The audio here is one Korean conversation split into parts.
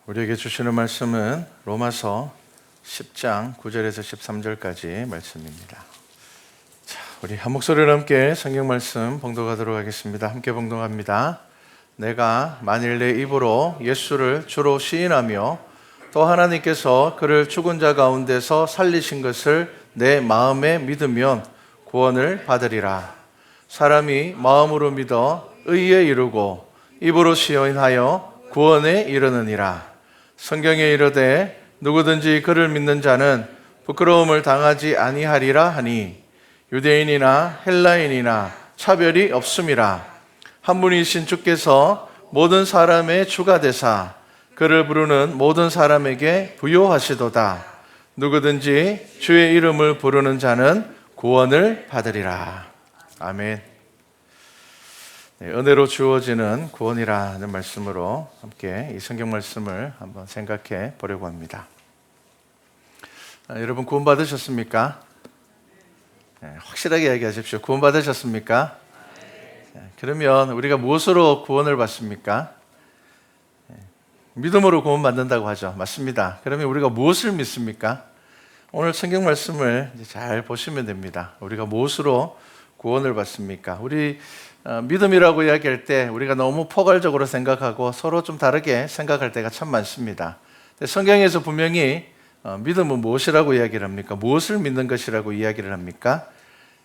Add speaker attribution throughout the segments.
Speaker 1: 우리에게 주시는 말씀은 로마서 10장 9절에서 13절까지 말씀입니다. 자, 우리 한 목소리로 함께 성경 말씀 봉독하도록 하겠습니다. 함께 봉독합니다. 내가 만일 내 입으로 예수를 주로 시인하며 또 하나님께서 그를 죽은 자 가운데서 살리신 것을 내 마음에 믿으면 구원을 받으리라. 사람이 마음으로 믿어 의에 이르고 입으로 시인하여 구원에 이르느니라. 성경에 이르되 누구든지 그를 믿는 자는 부끄러움을 당하지 아니하리라 하니 유대인이나 헬라인이나 차별이 없음이라. 한 분이신 주께서 모든 사람의 주가 되사 그를 부르는 모든 사람에게 부요하시도다. 누구든지 주의 이름을 부르는 자는 구원을 받으리라. 아멘. 네, 은혜로 주어지는 구원이라는 말씀으로 함께 이 성경 말씀을 한번 생각해 보려고 합니다. 여러분 구원 받으셨습니까? 네, 확실하게 얘기하십시오. 구원 받으셨습니까? 네, 그러면 우리가 무엇으로 구원을 받습니까? 네, 믿음으로 구원 받는다고 하죠. 맞습니다. 그러면 우리가 무엇을 믿습니까? 오늘 성경 말씀을 잘 보시면 됩니다. 우리가 무엇으로 구원을 받습니까? 우리 믿음이라고 이야기할 때 우리가 너무 포괄적으로 생각하고 서로 좀 다르게 생각할 때가 참 많습니다. 성경에서 분명히 믿음은 무엇이라고 이야기를 합니까? 무엇을 믿는 것이라고 이야기를 합니까?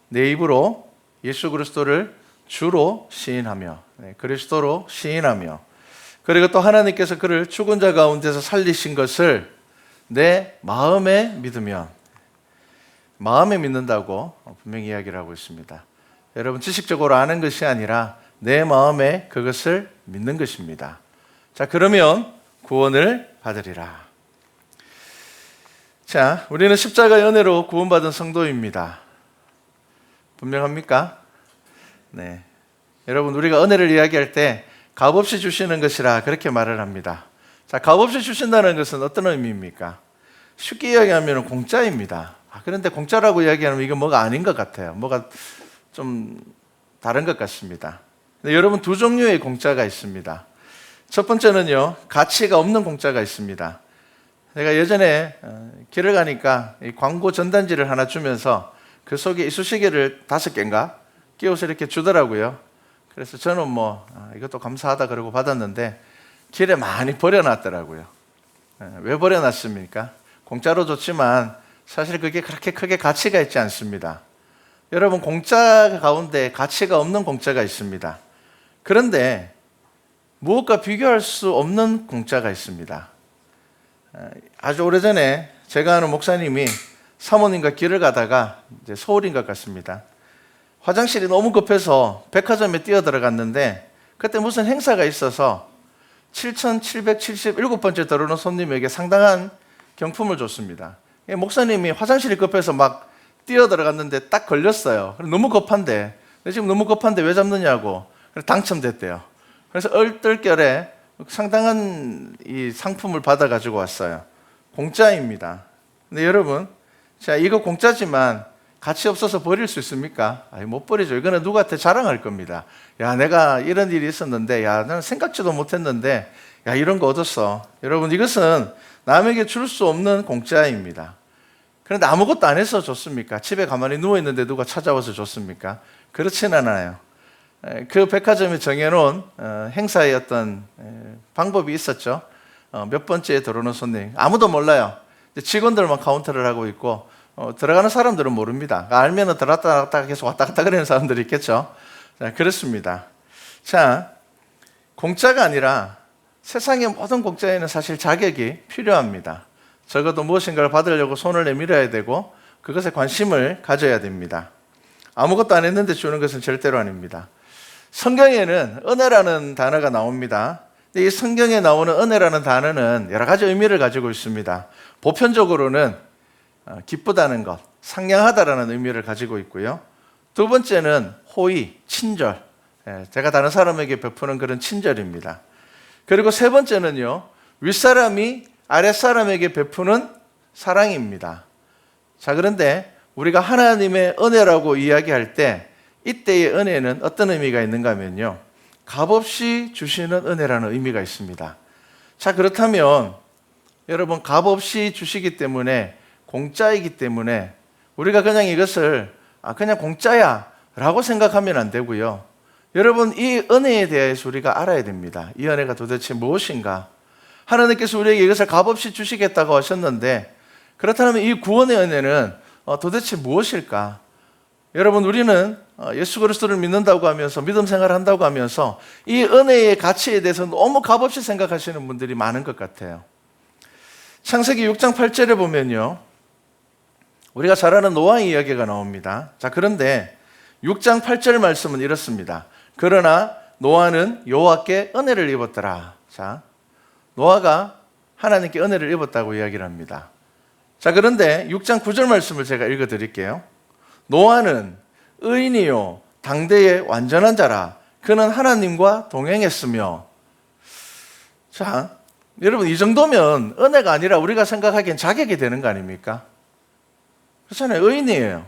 Speaker 1: 내 입으로 예수 그리스도를 주로 시인하며, 그리스도로 시인하며, 그리고 또 하나님께서 그를 죽은 자 가운데서 살리신 것을 내 마음에 믿으면, 마음에 믿는다고 분명히 이야기를 하고 있습니다. 여러분 지식적으로 아는 것이 아니라 내 마음에 그것을 믿는 것입니다. 자, 그러면 구원을 받으리라. 자, 우리는 십자가의 은혜로 구원받은 성도입니다. 분명합니까? 네. 여러분 우리가 은혜를 이야기할 때 값없이 주시는 것이라 그렇게 말을 합니다. 자, 값없이 주신다는 것은 어떤 의미입니까? 쉽게 이야기하면 공짜입니다. 그런데 공짜라고 이야기하면 이건 뭐가 아닌 것 같아요. 뭐가 좀 다른 것 같습니다. 근데 여러분 두 종류의 공짜가 있습니다. 첫 번째는요, 가치가 없는 공짜가 있습니다. 제가 예전에 길을 가니까 이 광고 전단지를 하나 주면서 그 속에 이쑤시개를 5개인가 끼워서 이렇게 주더라고요. 그래서 저는 이것도 감사하다 그러고 받았는데 길에 많이 버려놨더라고요. 왜 버려놨습니까? 공짜로 줬지만 사실 그게 그렇게 크게 가치가 있지 않습니다. 여러분 공짜 가운데 가치가 없는 공짜가 있습니다. 그런데 무엇과 비교할 수 없는 공짜가 있습니다. 아주 오래전에 제가 아는 목사님이 사모님과 길을 가다가 이제 서울인 것 같습니다. 화장실이 너무 급해서 백화점에 뛰어들어갔는데 그때 무슨 행사가 있어서 7,777번째 들어오는 손님에게 상당한 경품을 줬습니다. 목사님이 화장실이 급해서 막 뛰어들어갔는데 딱 걸렸어요. 너무 급한데, 지금 너무 급한데 왜 잡느냐고. 그래서 당첨됐대요. 그래서 얼떨결에 상당한 이 상품을 받아가지고 왔어요. 공짜입니다. 근데 여러분, 자, 이거 공짜지만 가치 없어서 버릴 수 있습니까? 못 버리죠. 이거는 누구한테 자랑할 겁니다. 야, 내가 이런 일이 있었는데, 야, 나는 생각지도 못했는데, 야, 이런 거 얻었어. 여러분, 이것은 남에게 줄 수 없는 공짜입니다. 그런데 아무것도 안 해서 줬습니까? 집에 가만히 누워있는데 누가 찾아와서 줬습니까? 그렇진 않아요. 그 백화점이 정해놓은 행사의 어떤 방법이 있었죠. 몇 번째에 들어오는 손님 아무도 몰라요. 직원들만 카운터를 하고 있고 들어가는 사람들은 모릅니다. 알면은 들어갔다 나갔다 계속 왔다 갔다 그러는 사람들이 있겠죠. 자, 그렇습니다. 자, 공짜가 아니라 세상의 모든 공짜에는 사실 자격이 필요합니다. 적어도 무엇인가를 받으려고 손을 내밀어야 되고 그것에 관심을 가져야 됩니다. 아무것도 안 했는데 주는 것은 절대로 아닙니다. 성경에는 은혜라는 단어가 나옵니다. 이 성경에 나오는 은혜라는 단어는 여러 가지 의미를 가지고 있습니다. 보편적으로는 기쁘다는 것, 상냥하다라는 의미를 가지고 있고요. 두 번째는 호의, 친절, 제가 다른 사람에게 베푸는 그런 친절입니다. 그리고 세 번째는요, 윗사람이 아랫사람에게 베푸는 사랑입니다. 자, 그런데 우리가 하나님의 은혜라고 이야기할 때 이때의 은혜는 어떤 의미가 있는가 하면요, 값없이 주시는 은혜라는 의미가 있습니다. 자, 그렇다면 여러분, 값없이 주시기 때문에, 공짜이기 때문에 우리가 그냥 이것을 그냥 공짜야 라고 생각하면 안 되고요. 여러분, 이 은혜에 대해서 우리가 알아야 됩니다. 이 은혜가 도대체 무엇인가? 하나님께서 우리에게 이것을 값없이 주시겠다고 하셨는데, 그렇다면 이 구원의 은혜는 도대체 무엇일까? 여러분, 우리는 예수 그리스도를 믿는다고 하면서, 믿음 생활을 한다고 하면서 이 은혜의 가치에 대해서 너무 값없이 생각하시는 분들이 많은 것 같아요. 창세기 6장 8절에 보면요, 우리가 잘 아는 노아 이야기가 나옵니다. 자, 그런데 6장 8절 말씀은 이렇습니다. 그러나 노아는 여호와께 은혜를 입었더라. 자, 노아가 하나님께 은혜를 입었다고 이야기를 합니다. 자, 그런데 6장 9절 말씀을 제가 읽어드릴게요. 노아는 의인이요 당대의 완전한 자라. 그는 하나님과 동행했으며. 자, 여러분, 이 정도면 은혜가 아니라 우리가 생각하기엔 자격이 되는 거 아닙니까? 그렇잖아요. 의인이에요.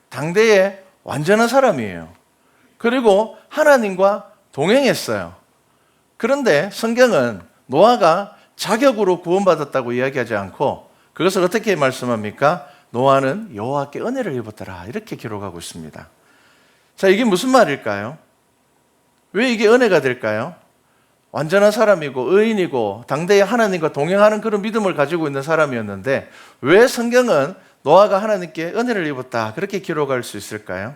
Speaker 1: 당대의 완전한 사람이에요. 그리고 하나님과 동행했어요. 그런데 성경은 노아가 자격으로 구원받았다고 이야기하지 않고 그것을 어떻게 말씀합니까? 노아는 여호와께 은혜를 입었더라, 이렇게 기록하고 있습니다. 자, 이게 무슨 말일까요? 왜 이게 은혜가 될까요? 완전한 사람이고 의인이고 당대의 하나님과 동행하는 그런 믿음을 가지고 있는 사람이었는데 왜 성경은 노아가 하나님께 은혜를 입었다 그렇게 기록할 수 있을까요?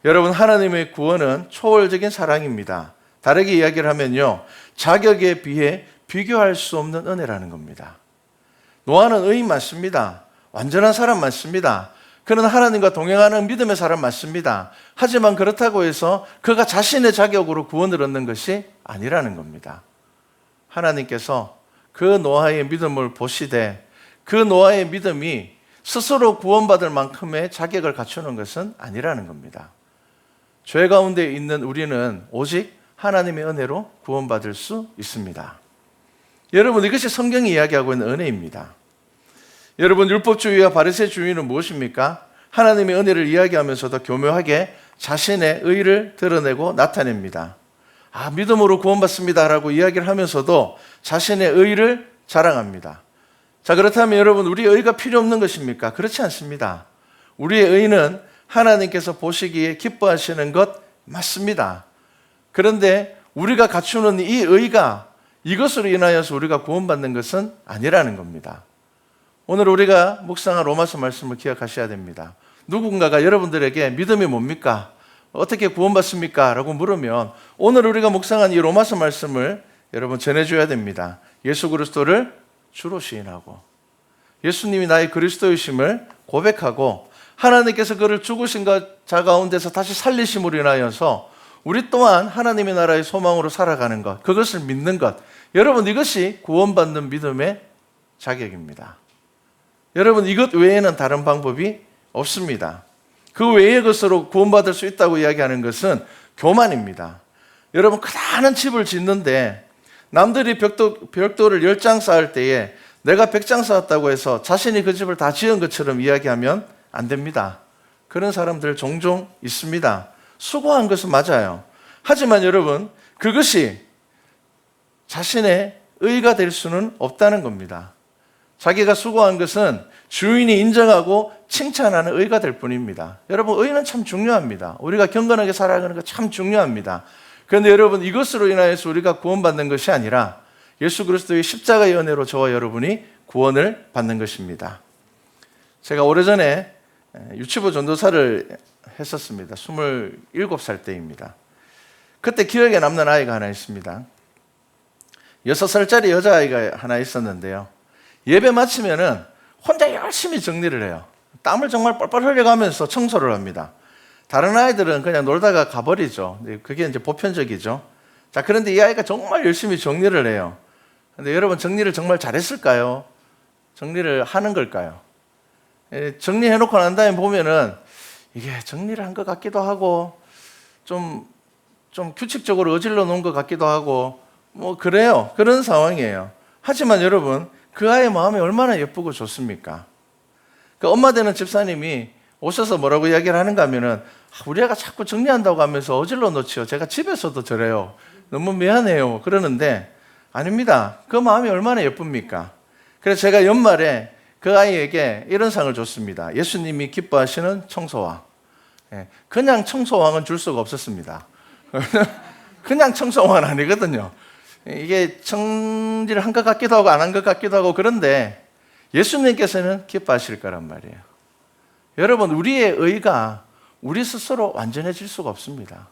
Speaker 1: 여러분, 하나님의 구원은 초월적인 사랑입니다. 다르게 이야기를 하면요, 자격에 비해 비교할 수 없는 은혜라는 겁니다. 노아는 의인 맞습니다. 완전한 사람 맞습니다. 그는 하나님과 동행하는 믿음의 사람 맞습니다. 하지만 그렇다고 해서 그가 자신의 자격으로 구원을 얻는 것이 아니라는 겁니다. 하나님께서 그 노아의 믿음을 보시되 그 노아의 믿음이 스스로 구원받을 만큼의 자격을 갖추는 것은 아니라는 겁니다. 죄 가운데 있는 우리는 오직 하나님의 은혜로 구원받을 수 있습니다. 여러분, 이것이 성경이 이야기하고 있는 은혜입니다. 여러분, 율법주의와 바리새주의는 무엇입니까? 하나님의 은혜를 이야기하면서도 교묘하게 자신의 의를 드러내고 나타냅니다. 믿음으로 구원받습니다라고 이야기를 하면서도 자신의 의를 자랑합니다. 자, 그렇다면 여러분, 우리의 의가 필요 없는 것입니까? 그렇지 않습니다. 우리의 의는 하나님께서 보시기에 기뻐하시는 것 맞습니다. 그런데 우리가 갖추는 이 의가 이것으로 인하여서 우리가 구원받는 것은 아니라는 겁니다. 오늘 우리가 묵상한 로마서 말씀을 기억하셔야 됩니다. 누군가가 여러분들에게 믿음이 뭡니까? 어떻게 구원받습니까? 라고 물으면 오늘 우리가 묵상한 이 로마서 말씀을 여러분 전해줘야 됩니다. 예수 그리스도를 주로 시인하고 예수님이 나의 그리스도이심을 고백하고 하나님께서 그를 죽으신 자 가운데서 다시 살리심으로 인하여서 우리 또한 하나님의 나라의 소망으로 살아가는 것, 그것을 믿는 것, 여러분, 이것이 구원받는 믿음의 자격입니다. 여러분, 이것 외에는 다른 방법이 없습니다. 그 외의 것으로 구원받을 수 있다고 이야기하는 것은 교만입니다. 여러분, 크다는 집을 짓는데 남들이 벽돌을 10장 쌓을 때에 내가 100장 쌓았다고 해서 자신이 그 집을 다 지은 것처럼 이야기하면 안 됩니다. 그런 사람들 종종 있습니다. 수고한 것은 맞아요. 하지만 여러분, 그것이 자신의 의가 될 수는 없다는 겁니다. 자기가 수고한 것은 주인이 인정하고 칭찬하는 의가 될 뿐입니다. 여러분, 의는 참 중요합니다. 우리가 경건하게 살아가는 거 참 중요합니다. 그런데 여러분, 이것으로 인하여서 우리가 구원받는 것이 아니라 예수 그리스도의 십자가의 은혜로 저와 여러분이 구원을 받는 것입니다. 제가 오래전에 유치부 전도사를 했었습니다. 27살 때입니다. 그때 기억에 남는 아이가 하나 있습니다. 6살짜리 여자아이가 하나 있었는데요. 예배 마치면은 혼자 열심히 정리를 해요. 땀을 정말 뻘뻘 흘려가면서 청소를 합니다. 다른 아이들은 그냥 놀다가 가버리죠. 그게 이제 보편적이죠. 자, 그런데 이 아이가 정말 열심히 정리를 해요. 근데 여러분, 정리를 정말 잘했을까요? 정리를 하는 걸까요? 정리해놓고 난 다음에 보면은 이게 정리를 한 것 같기도 하고 좀 규칙적으로 어질러 놓은 것 같기도 하고 뭐 그래요. 그런 상황이에요. 하지만 여러분, 그 아이의 마음이 얼마나 예쁘고 좋습니까? 그 엄마 되는 집사님이 오셔서 뭐라고 이야기를 하는가 하면은 우리 애가 자꾸 정리한다고 하면서 어질러 놓지요. 제가 집에서도 저래요. 너무 미안해요. 그러는데 아닙니다. 그 마음이 얼마나 예쁩니까? 그래서 제가 연말에 그 아이에게 이런 상을 줬습니다. 예수님이 기뻐하시는 청소왕. 그냥 청소왕은 줄 수가 없었습니다. 그냥 청소왕은 아니거든요. 이게 청지를 한 것 같기도 하고 안 한 것 같기도 하고 그런데 예수님께서는 기뻐하실 거란 말이에요. 여러분, 우리의 의가 우리 스스로 완전해질 수가 없습니다.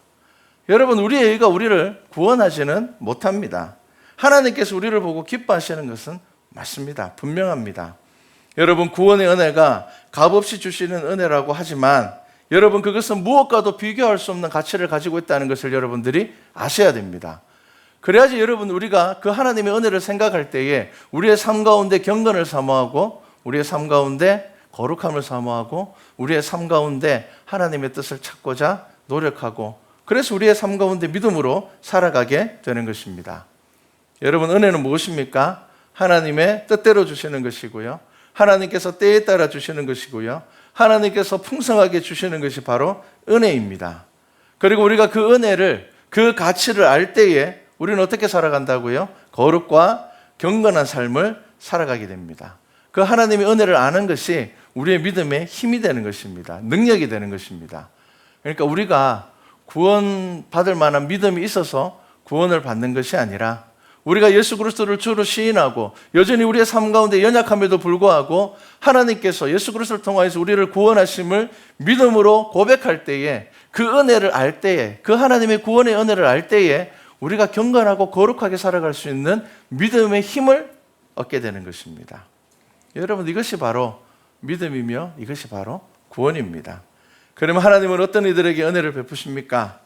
Speaker 1: 여러분, 우리의 의가 우리를 구원하지는 못합니다. 하나님께서 우리를 보고 기뻐하시는 것은 맞습니다. 분명합니다. 여러분, 구원의 은혜가 값없이 주시는 은혜라고 하지만 여러분, 그것은 무엇과도 비교할 수 없는 가치를 가지고 있다는 것을 여러분들이 아셔야 됩니다. 그래야지 여러분, 우리가 그 하나님의 은혜를 생각할 때에 우리의 삶 가운데 경건을 사모하고 우리의 삶 가운데 거룩함을 사모하고 우리의 삶 가운데 하나님의 뜻을 찾고자 노력하고 그래서 우리의 삶 가운데 믿음으로 살아가게 되는 것입니다. 여러분, 은혜는 무엇입니까? 하나님의 뜻대로 주시는 것이고요. 하나님께서 때에 따라 주시는 것이고요. 하나님께서 풍성하게 주시는 것이 바로 은혜입니다. 그리고 우리가 그 은혜를, 그 가치를 알 때에 우리는 어떻게 살아간다고요? 거룩과 경건한 삶을 살아가게 됩니다. 그 하나님의 은혜를 아는 것이 우리의 믿음의 힘이 되는 것입니다. 능력이 되는 것입니다. 그러니까 우리가 구원받을 만한 믿음이 있어서 구원을 받는 것이 아니라 우리가 예수 그리스도를 주로 시인하고 여전히 우리의 삶 가운데 연약함에도 불구하고 하나님께서 예수 그리스도를 통하여서 우리를 구원하심을 믿음으로 고백할 때에 그 은혜를 알 때에 그 하나님의 구원의 은혜를 알 때에 우리가 경건하고 거룩하게 살아갈 수 있는 믿음의 힘을 얻게 되는 것입니다. 여러분, 이것이 바로 믿음이며 이것이 바로 구원입니다. 그러면 하나님은 어떤 이들에게 은혜를 베푸십니까?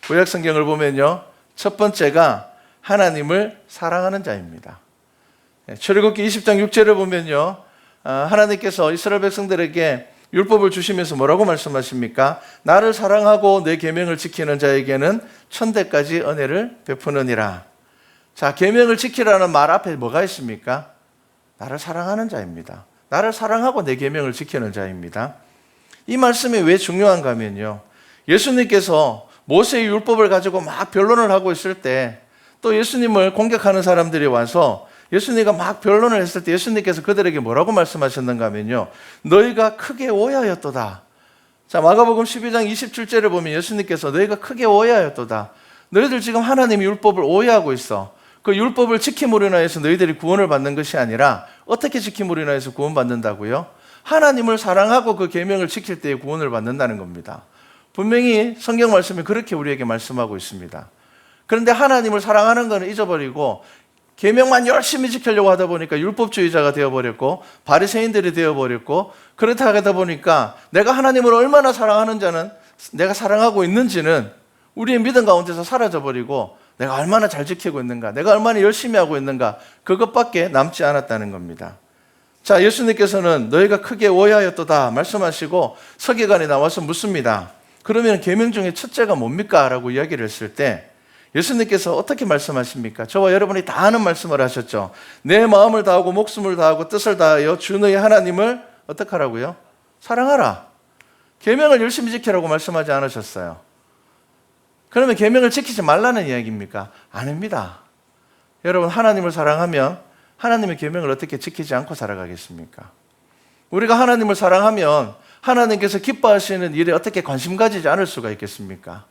Speaker 1: 구약 성경을 보면요, 첫 번째가 하나님을 사랑하는 자입니다. 출애굽기 20장 6절을 보면요, 하나님께서 이스라엘 백성들에게 율법을 주시면서 뭐라고 말씀하십니까? 나를 사랑하고 내 계명을 지키는 자에게는 천대까지 은혜를 베푸느니라. 자, 계명을 지키라는 말 앞에 뭐가 있습니까? 나를 사랑하는 자입니다. 나를 사랑하고 내 계명을 지키는 자입니다. 이 말씀이 왜 중요한가 하면요, 예수님께서 모세의 율법을 가지고 막 변론을 하고 있을 때 또 예수님을 공격하는 사람들이 와서 예수님과 막 변론을 했을 때 예수님께서 그들에게 뭐라고 말씀하셨는가 하면요, 너희가 크게 오해하였도다. 자, 마가복음 12장 27절을 보면 예수님께서 너희가 크게 오해하였도다. 너희들 지금 하나님의 율법을 오해하고 있어. 그 율법을 지킴으로 인하여서 너희들이 구원을 받는 것이 아니라 어떻게 지킴으로 인하여서 구원받는다고요? 하나님을 사랑하고 그 계명을 지킬 때에 구원을 받는다는 겁니다. 분명히 성경 말씀이 그렇게 우리에게 말씀하고 있습니다. 그런데 하나님을 사랑하는 것은 잊어버리고 계명만 열심히 지키려고 하다 보니까 율법주의자가 되어버렸고 바리새인들이 되어버렸고 그렇다 하다 보니까 내가 하나님을 얼마나 사랑하는 자는 내가 사랑하고 있는지는 우리의 믿음 가운데서 사라져버리고 내가 얼마나 잘 지키고 있는가, 내가 얼마나 열심히 하고 있는가, 그것밖에 남지 않았다는 겁니다. 자, 예수님께서는 너희가 크게 오해하였도다 말씀하시고 서기관이 나와서 묻습니다. 그러면 계명 중에 첫째가 뭡니까? 라고 이야기를 했을 때 예수님께서 어떻게 말씀하십니까? 저와 여러분이 다 아는 말씀을 하셨죠. 내 마음을 다하고 목숨을 다하고 뜻을 다하여 주 너희 하나님을 어떻게 하라고요? 사랑하라. 계명을 열심히 지키라고 말씀하지 않으셨어요. 그러면 계명을 지키지 말라는 이야기입니까? 아닙니다. 여러분, 하나님을 사랑하면 하나님의 계명을 어떻게 지키지 않고 살아가겠습니까? 우리가 하나님을 사랑하면 하나님께서 기뻐하시는 일에 어떻게 관심 가지지 않을 수가 있겠습니까?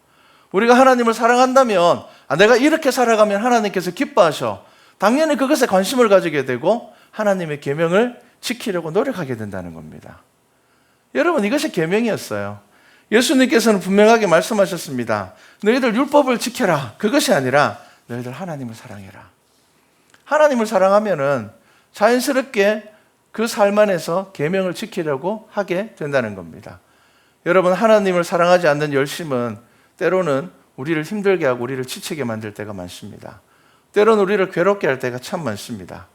Speaker 1: 우리가 하나님을 사랑한다면 내가 이렇게 살아가면 하나님께서 기뻐하셔. 당연히 그것에 관심을 가지게 되고 하나님의 계명을 지키려고 노력하게 된다는 겁니다. 여러분, 이것이 계명이었어요. 예수님께서는 분명하게 말씀하셨습니다. 너희들 율법을 지켜라. 그것이 아니라 너희들 하나님을 사랑해라. 하나님을 사랑하면은 자연스럽게 그 삶 안에서 계명을 지키려고 하게 된다는 겁니다. 여러분, 하나님을 사랑하지 않는 열심은 때로는 우리를 힘들게 하고 우리를 지치게 만들 때가 많습니다. 때로는 우리를 괴롭게 할 때가 참 많습니다.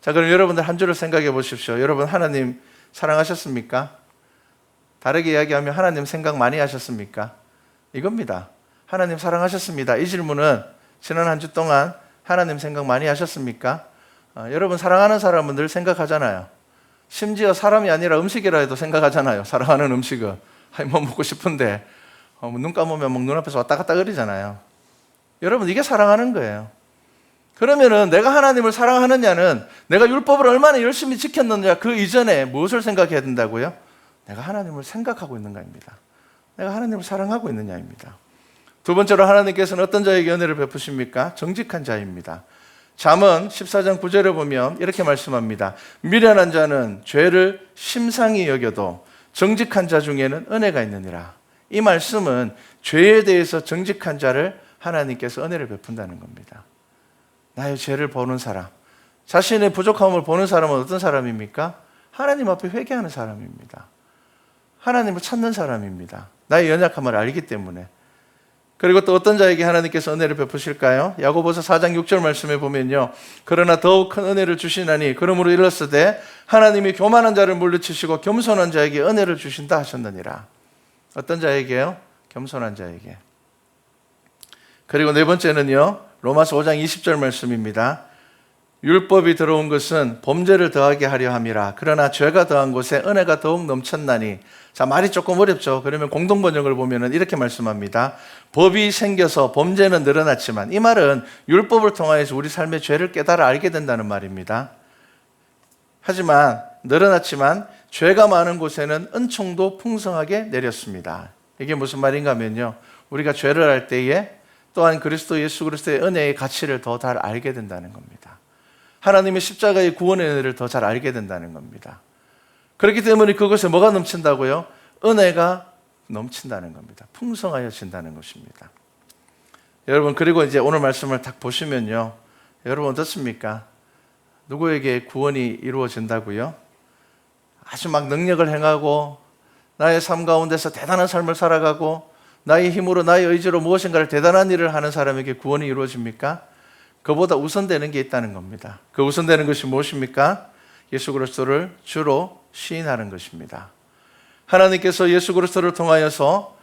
Speaker 1: 자, 그럼 여러분들 한 주를 생각해 보십시오. 여러분, 하나님 사랑하셨습니까? 다르게 이야기하면 하나님 생각 많이 하셨습니까? 이겁니다. 하나님 사랑하셨습니다. 이 질문은 지난 한 주 동안 하나님 생각 많이 하셨습니까? 여러분, 사랑하는 사람은 늘 생각하잖아요. 심지어 사람이 아니라 음식이라 해도 생각하잖아요. 사랑하는 음식은. 뭐 먹고 싶은데 눈 감으면 막 눈앞에서 왔다 갔다 거리잖아요. 여러분, 이게 사랑하는 거예요. 그러면은 내가 하나님을 사랑하느냐는 내가 율법을 얼마나 열심히 지켰느냐 그 이전에 무엇을 생각해야 된다고요? 내가 하나님을 생각하고 있는가입니다. 내가 하나님을 사랑하고 있느냐입니다. 두 번째로 하나님께서는 어떤 자에게 은혜를 베푸십니까? 정직한 자입니다. 잠언 14장 9절에 보면 이렇게 말씀합니다. 미련한 자는 죄를 심상히 여겨도 정직한 자 중에는 은혜가 있느니라. 이 말씀은 죄에 대해서 정직한 자를 하나님께서 은혜를 베푼다는 겁니다. 나의 죄를 보는 사람, 자신의 부족함을 보는 사람은 어떤 사람입니까? 하나님 앞에 회개하는 사람입니다. 하나님을 찾는 사람입니다. 나의 연약함을 알기 때문에. 그리고 또 어떤 자에게 하나님께서 은혜를 베푸실까요? 야고보서 4장 6절 말씀에 보면요. 그러나 더욱 큰 은혜를 주시나니 그러므로 이르렀으되 하나님이 교만한 자를 물리치시고 겸손한 자에게 은혜를 주신다 하셨느니라. 어떤 자에게요? 겸손한 자에게. 그리고 네 번째는요. 로마서 5장 20절 말씀입니다. 율법이 들어온 것은 범죄를 더하게 하려 함이라. 그러나 죄가 더한 곳에 은혜가 더욱 넘쳤나니. 자, 말이 조금 어렵죠. 그러면 공동번역을 보면 이렇게 말씀합니다. 법이 생겨서 범죄는 늘어났지만, 이 말은 율법을 통하여서 우리 삶의 죄를 깨달아 알게 된다는 말입니다. 하지만 늘어났지만 죄가 많은 곳에는 은총도 풍성하게 내렸습니다. 이게 무슨 말인가 하면요. 우리가 죄를 할 때에 또한 예수 그리스도의 은혜의 가치를 더 잘 알게 된다는 겁니다. 하나님의 십자가의 구원의 은혜를 더 잘 알게 된다는 겁니다. 그렇기 때문에 그것에 뭐가 넘친다고요? 은혜가 넘친다는 겁니다. 풍성하여진다는 것입니다. 여러분, 그리고 이제 오늘 말씀을 딱 보시면요. 여러분 어떻습니까? 누구에게 구원이 이루어진다고요? 아주 막 능력을 행하고 나의 삶 가운데서 대단한 삶을 살아가고 나의 힘으로 나의 의지로 무엇인가를 대단한 일을 하는 사람에게 구원이 이루어집니까? 그보다 우선되는 게 있다는 겁니다. 그 우선되는 것이 무엇입니까? 예수 그리스도를 주로 시인하는 것입니다. 하나님께서 예수 그리스도를 통하여서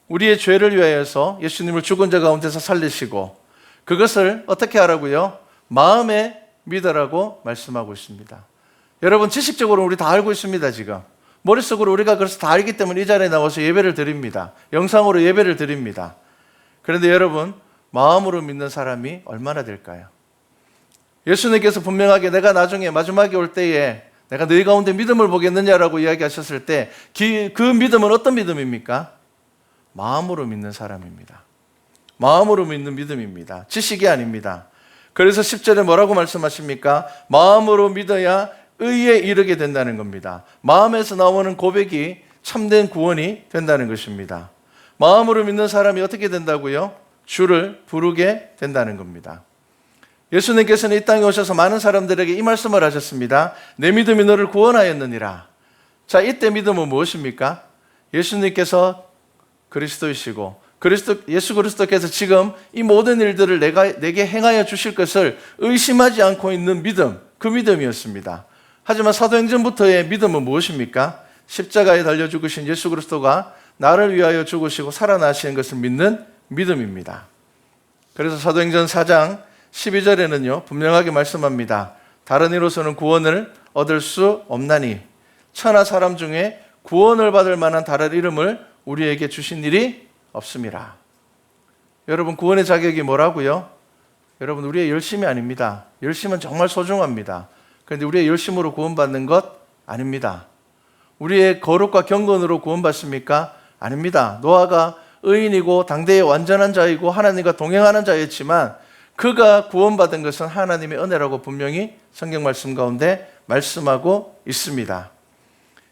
Speaker 1: 우리의 죄를 위하여서 예수님을 죽은 자 가운데서 살리시고 그것을 어떻게 하라고요? 마음에 믿으라고 말씀하고 있습니다. 여러분 지식적으로 우리 다 알고 있습니다. 지금 머릿속으로 우리가 그래서 다 알기 때문에 이 자리에 나와서 예배를 드립니다. 영상으로 예배를 드립니다. 그런데 여러분 마음으로 믿는 사람이 얼마나 될까요? 예수님께서 분명하게 내가 나중에 마지막에 올 때에 내가 너희 가운데 믿음을 보겠느냐라고 이야기하셨을 때 그 믿음은 어떤 믿음입니까? 마음으로 믿는 사람입니다. 마음으로 믿는 믿음입니다. 지식이 아닙니다. 그래서 10절에 뭐라고 말씀하십니까? 마음으로 믿어야 의에 이르게 된다는 겁니다. 마음에서 나오는 고백이 참된 구원이 된다는 것입니다. 마음으로 믿는 사람이 어떻게 된다고요? 주를 부르게 된다는 겁니다. 예수님께서는 이 땅에 오셔서 많은 사람들에게 이 말씀을 하셨습니다. 내 믿음이 너를 구원하였느니라. 자, 이때 믿음은 무엇입니까? 예수님께서 그리스도이시고 예수 그리스도께서 지금 이 모든 일들을 내게 행하여 주실 것을 의심하지 않고 있는 믿음, 그 믿음이었습니다. 하지만 사도행전부터의 믿음은 무엇입니까? 십자가에 달려 죽으신 예수 그리스도가 나를 위하여 죽으시고 살아나시는 것을 믿는 믿음입니다. 그래서 사도행전 4장 12절에는요 분명하게 말씀합니다. 다른 이로서는 구원을 얻을 수 없나니 천하 사람 중에 구원을 받을 만한 다른 이름을 우리에게 주신 일이 없습니다. 여러분 구원의 자격이 뭐라고요? 여러분 우리의 열심이 아닙니다. 열심은 정말 소중합니다. 그런데 우리의 열심으로 구원받는 것 아닙니다. 우리의 거룩과 경건으로 구원받습니까? 아닙니다. 노아가 의인이고 당대의 완전한 자이고 하나님과 동행하는 자였지만 그가 구원받은 것은 하나님의 은혜라고 분명히 성경 말씀 가운데 말씀하고 있습니다.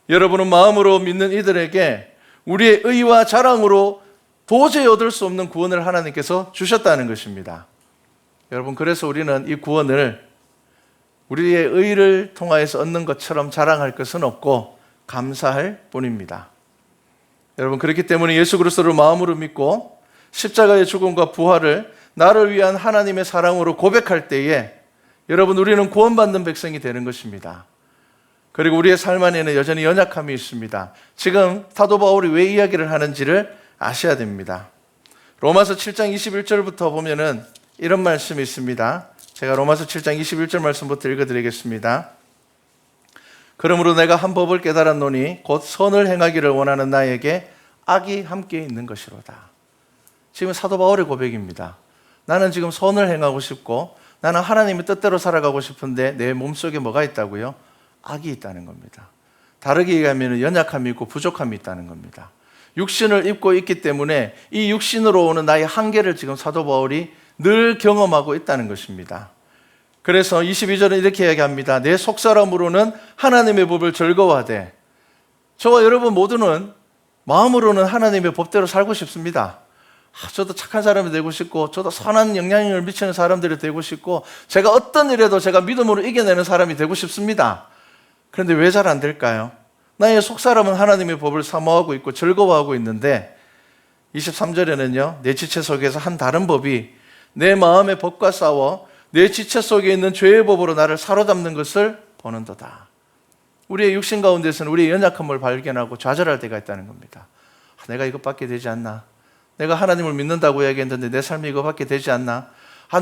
Speaker 1: 여러분은 마음으로 믿는 이들에게 우리의 의와 자랑으로 도저히 얻을 수 없는 구원을 하나님께서 주셨다는 것입니다. 여러분 그래서 우리는 이 구원을 우리의 의를 통하여서 얻는 것처럼 자랑할 것은 없고 감사할 뿐입니다. 여러분 그렇기 때문에 예수 그리스도를 마음으로 믿고 십자가의 죽음과 부활을 나를 위한 하나님의 사랑으로 고백할 때에 여러분 우리는 구원받는 백성이 되는 것입니다. 그리고 우리의 삶 안에는 여전히 연약함이 있습니다. 지금 사도 바울이 왜 이야기를 하는지를 아셔야 됩니다. 로마서 7장 21절부터 보면은 이런 말씀이 있습니다. 제가 로마서 7장 21절 말씀부터 읽어드리겠습니다. 그러므로 내가 한 법을 깨달았노니 곧 선을 행하기를 원하는 나에게 악이 함께 있는 것이로다. 지금 사도 바울의 고백입니다. 나는 지금 선을 행하고 싶고 나는 하나님의 뜻대로 살아가고 싶은데 내 몸속에 뭐가 있다고요? 악이 있다는 겁니다. 다르게 얘기하면 연약함이 있고 부족함이 있다는 겁니다. 육신을 입고 있기 때문에 이 육신으로 오는 나의 한계를 지금 사도 바울이 늘 경험하고 있다는 것입니다. 그래서 22절은 이렇게 이야기합니다. 내 속사람으로는 하나님의 법을 즐거워하되, 저와 여러분 모두는 마음으로는 하나님의 법대로 살고 싶습니다. 저도 착한 사람이 되고 싶고, 저도 선한 영향력을 미치는 사람들이 되고 싶고, 제가 어떤 일에도 제가 믿음으로 이겨내는 사람이 되고 싶습니다. 그런데 왜 잘 안 될까요? 나의 속사람은 하나님의 법을 사모하고 있고 즐거워하고 있는데, 23절에는요, 내 지체 속에서 한 다른 법이 내 마음의 법과 싸워 내 지체 속에 있는 죄의 법으로 나를 사로잡는 것을 보는도다. 우리의 육신 가운데서는 우리의 연약함을 발견하고 좌절할 때가 있다는 겁니다. 내가 이것밖에 되지 않나? 내가 하나님을 믿는다고 얘기했는데 내 삶이 이거밖에 되지 않나?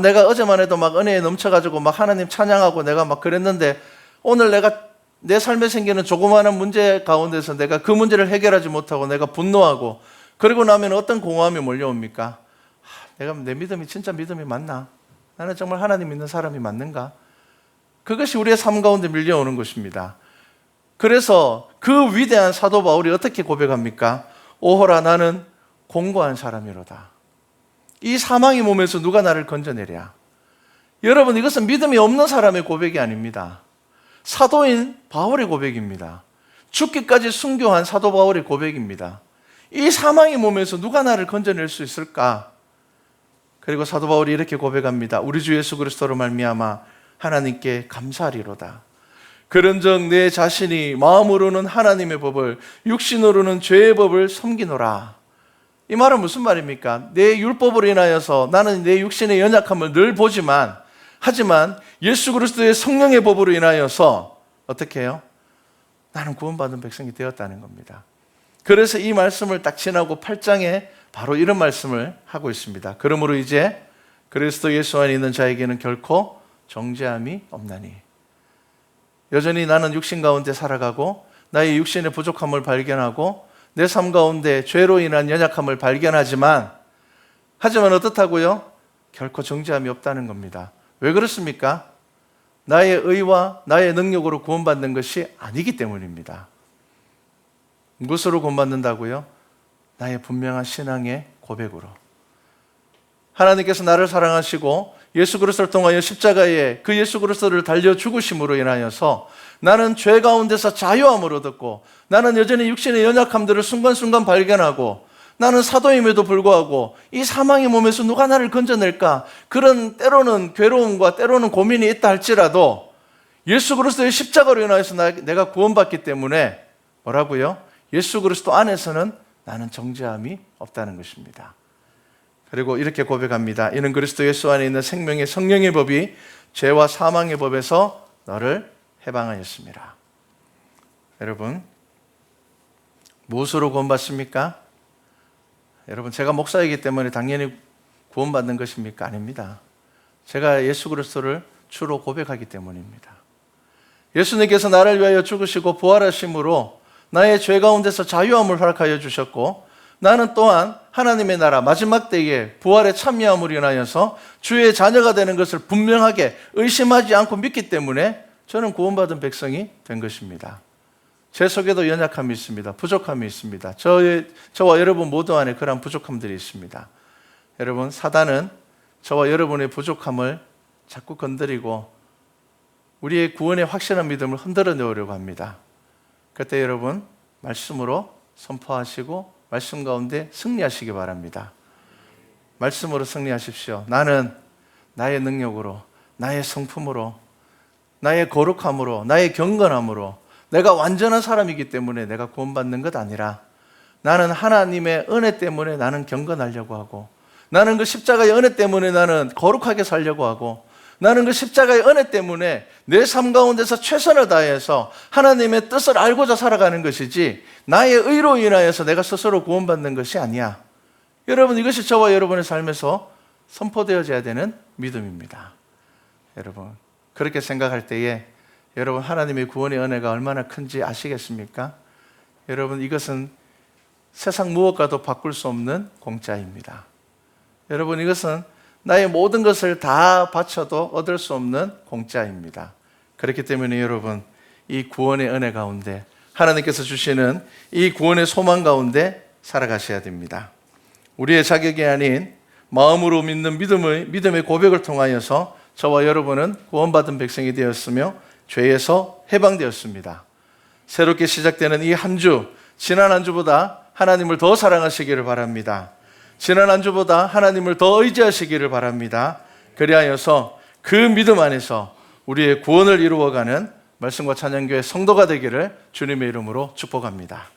Speaker 1: 내가 어제만 해도 막 은혜에 넘쳐가지고 막 하나님 찬양하고 내가 막 그랬는데, 오늘 내가 내 삶에 생기는 조그마한 문제 가운데서 내가 그 문제를 해결하지 못하고 내가 분노하고, 그리고 나면 어떤 공허함이 몰려옵니까? 내가 내 믿음이 진짜 믿음이 맞나? 나는 정말 하나님 믿는 사람이 맞는가? 그것이 우리의 삶 가운데 밀려오는 것입니다. 그래서 그 위대한 사도 바울이 어떻게 고백합니까? 오호라, 나는 공고한 사람이로다. 이 사망의 몸에서 누가 나를 건져내랴? 여러분, 이것은 믿음이 없는 사람의 고백이 아닙니다. 사도인 바울의 고백입니다. 죽기까지 순교한 사도 바울의 고백입니다. 이 사망의 몸에서 누가 나를 건져낼 수 있을까? 그리고 사도 바울이 이렇게 고백합니다. 우리 주 예수 그리스도로 말미암아 하나님께 감사하리로다. 그런즉 내 자신이 마음으로는 하나님의 법을, 육신으로는 죄의 법을 섬기노라. 이 말은 무슨 말입니까? 내 율법으로 인하여서 나는 내 육신의 연약함을 늘 보지만, 하지만 예수 그리스도의 성령의 법으로 인하여서 어떻게 해요? 나는 구원받은 백성이 되었다는 겁니다. 그래서 이 말씀을 딱 지나고 8장에 바로 이런 말씀을 하고 있습니다. 그러므로 이제 그리스도 예수 안에 있는 자에게는 결코 정죄함이 없나니. 여전히 나는 육신 가운데 살아가고 나의 육신의 부족함을 발견하고 내 삶 가운데 죄로 인한 연약함을 발견하지만, 하지만 어떻다고요? 결코 정죄함이 없다는 겁니다. 왜 그렇습니까? 나의 의와 나의 능력으로 구원받는 것이 아니기 때문입니다. 무엇으로 구원받는다고요? 나의 분명한 신앙의 고백으로. 하나님께서 나를 사랑하시고 예수 그리스도를 통하여 십자가에 그 예수 그리스도를 달려 죽으심으로 인하여서 나는 죄 가운데서 자유함을 얻었고, 나는 여전히 육신의 연약함들을 순간순간 발견하고, 나는 사도임에도 불구하고 이 사망의 몸에서 누가 나를 건져낼까? 그런 때로는 괴로움과 때로는 고민이 있다 할지라도 예수 그리스도의 십자가로 인하여서 내가 구원받기 때문에 뭐라고요? 예수 그리스도 안에서는 나는 정죄함이 없다는 것입니다. 그리고 이렇게 고백합니다. 이는 그리스도 예수 안에 있는 생명의 성령의 법이 죄와 사망의 법에서 너를 해방하였습니다. 여러분, 무엇으로 구원받습니까? 여러분, 제가 목사이기 때문에 당연히 구원받는 것입니까? 아닙니다. 제가 예수 그리스도를 주로 고백하기 때문입니다. 예수님께서 나를 위하여 죽으시고 부활하심으로 나의 죄 가운데서 자유함을 허락하여 주셨고, 나는 또한 하나님의 나라 마지막 때에 부활에 참여함으로 인하여서 주의 자녀가 되는 것을 분명하게 의심하지 않고 믿기 때문에 저는 구원받은 백성이 된 것입니다. 제 속에도 연약함이 있습니다. 부족함이 있습니다. 저와 여러분 모두 안에 그러한 부족함들이 있습니다. 여러분, 사단은 저와 여러분의 부족함을 자꾸 건드리고 우리의 구원의 확실한 믿음을 흔들어 놓으려고 합니다. 그때 여러분, 말씀으로 선포하시고 말씀 가운데 승리하시기 바랍니다. 말씀으로 승리하십시오. 나는 나의 능력으로, 나의 성품으로, 나의 거룩함으로, 나의 경건함으로 내가 완전한 사람이기 때문에 내가 구원받는 것 아니라, 나는 하나님의 은혜 때문에 나는 경건하려고 하고, 나는 그 십자가의 은혜 때문에 나는 거룩하게 살려고 하고, 나는 그 십자가의 은혜 때문에 내 삶 가운데서 최선을 다해서 하나님의 뜻을 알고자 살아가는 것이지, 나의 의로 인하여서 내가 스스로 구원받는 것이 아니야. 여러분, 이것이 저와 여러분의 삶에서 선포되어져야 되는 믿음입니다. 여러분, 그렇게 생각할 때에 여러분, 하나님의 구원의 은혜가 얼마나 큰지 아시겠습니까? 여러분, 이것은 세상 무엇과도 바꿀 수 없는 공짜입니다. 여러분, 이것은 나의 모든 것을 다 바쳐도 얻을 수 없는 공짜입니다. 그렇기 때문에 여러분, 이 구원의 은혜 가운데, 하나님께서 주시는 이 구원의 소망 가운데 살아가셔야 됩니다. 우리의 자격이 아닌 마음으로 믿는 믿음의 고백을 통하여서 저와 여러분은 구원받은 백성이 되었으며 죄에서 해방되었습니다. 새롭게 시작되는 이 한 주, 지난 한 주보다 하나님을 더 사랑하시기를 바랍니다. 지난 한 주보다 하나님을 더 의지하시기를 바랍니다. 그리하여서 그 믿음 안에서 우리의 구원을 이루어가는 말씀과 찬양교회 성도가 되기를 주님의 이름으로 축복합니다.